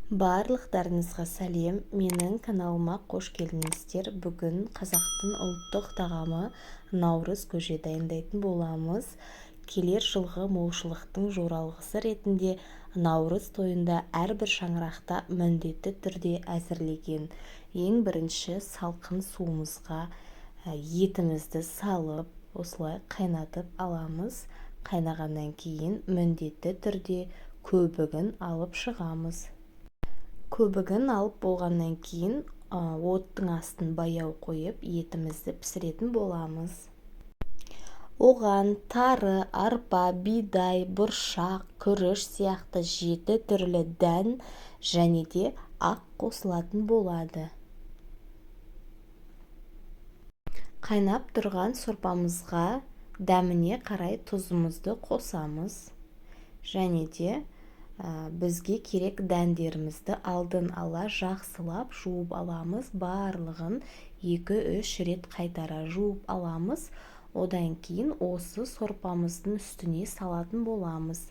Барлықтарыңызға сәлем, менің каналыма қош келдіңіздер. Бүгін қазақтың ұлттық тағамы наурыз көже дайындайтын боламыз. Келер жылғы молшылықтың жоралғысы ретінде наурыз тойында әрбір шаңырақта міндетті түрде әзірлеген. Ең бірінші салқын суымызға етімізді салып, осылай қайнатып аламыз. Қайнағаннан кейін міндетті түрде көбігін алып шығамыз. Көбігін алып болғаннан кейін оттың астын баяу қойып етімізді пісіретін боламыз. Оған тары, арпа, бидай, бұршақ, күріш сияқты 7 түрлі дән және де ақ қосылатын болады. Қайнап тұрған сорпамызға дәміне қарай тұзымызды қосамыз. Және де бізге керек дәндерімізді алдын ала жақсылап жуып аламыз. Барлығын 2-3 рет қайтара жуып аламыз. Одан кейін осы сорпамыздың үстіне салатын боламыз.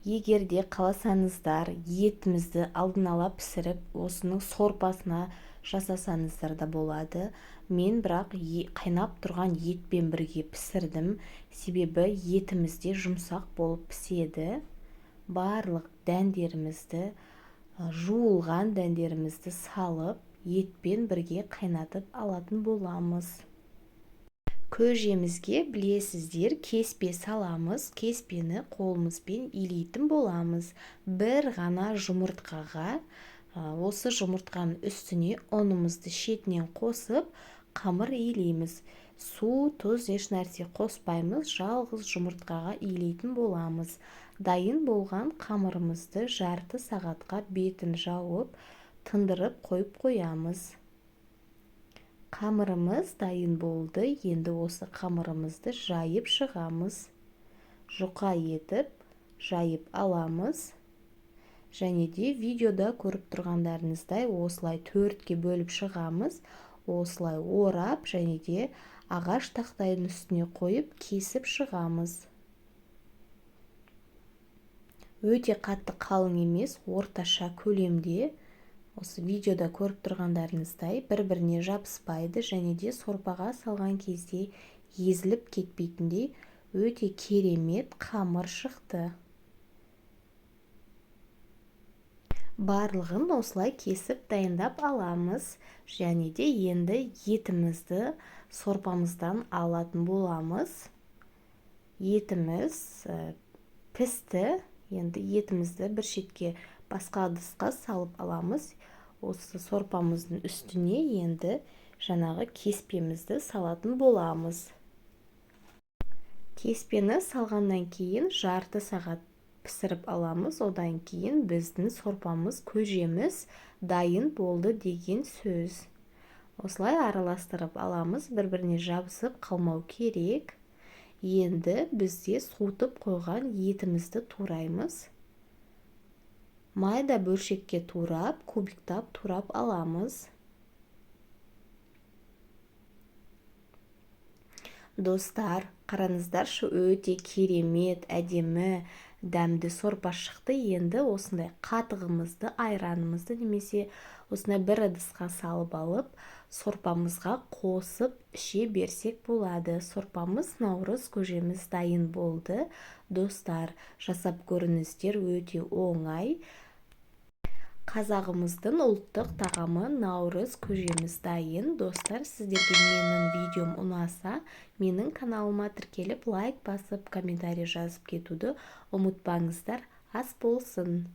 Егер де қаласаңыздар, етімізді алдын ала пісіріп, осының сорпасына жасасаңыздар да болады. Мен бірақ қайнап тұрған етпен бірге пісірдім. Себебі етімізде жұмсақ болып піседі. Барлық дәндерімізді, жуылған дәндерімізді салып, етпен бірге қайнатып алатын боламыз. Көжемізге білесіздер, кеспе саламыз. Кеспені қолымызбен илейтін боламыз. Бір ғана жұмыртқаға, осы жұмыртқаның үстіне ұнымызды шетінен қосып, қамыр илейміз. Су, тұз еш нәрсе қоспаймыз, жалғыз жұмыртқаға илейтін боламыз. Дайын болған қамырымызды жарты сағатқа бетін жауып, тындырып қойып қоямыз. Қамырымыз дайын болды. Енді осы қамырымызды жайып шығамыз. Жұқа етіп жайып аламыз. Және де видеода көріп тұрғандарыңыздай осылай 4-ке бөліп шығамыз. Осылай орап және де ағаш тақтайдың үстіне қойып кесіп шығамыз. Өте қатты қалың емес, орташа көлемде, осы видеода көріп тұрғандарыңыздай бір-біріне жабыспайды және де сорпаға салған кезде езіліп кетпейтіндей өте керемет қамыр шықты. Барлығын осылай кесіп дайындап аламыз. Және де енді етімізді сорпамыздан алатын боламыз. Етіміз пісті. Енді етімізді бір шетке басқа ыдысқа салып аламыз. Осы сорпамыздың үстіне енді жаңағы кеспемізді салатын боламыз. Кеспені салғаннан кейін жарты сағат пісіріп аламыз. Одан кейін біздің сорпамыз, көжеміз дайын болды деген сөз. Осылай араластырып аламыз, бір-біріне жабысып қалмау керек. Енді бізде суытып қойған етімізді тураймыз. Майда бөлшекке турап, кубиктап турап аламыз. Достар, қараңыздаршы, өте керемет, әдемі, дәмді сорпа шықты. Енді осындай қатығымызды, айранымызды немесе осындай бір ыдысқа салып алып, сорпамызға қосып іше берсек болады. Сорпамыз, наурыз көжеміз дайын болды. Достар, жасап көріңіздер, өте оңай. Қазағымыздың ұлттық тағамы наурыз көжеміз дайын. Достар, сіздерге менің видеом ұнаса, менің каналыма тіркеліп, лайк басып, комментарий жазып кетуді ұмытпаңыздар. Ас болсын!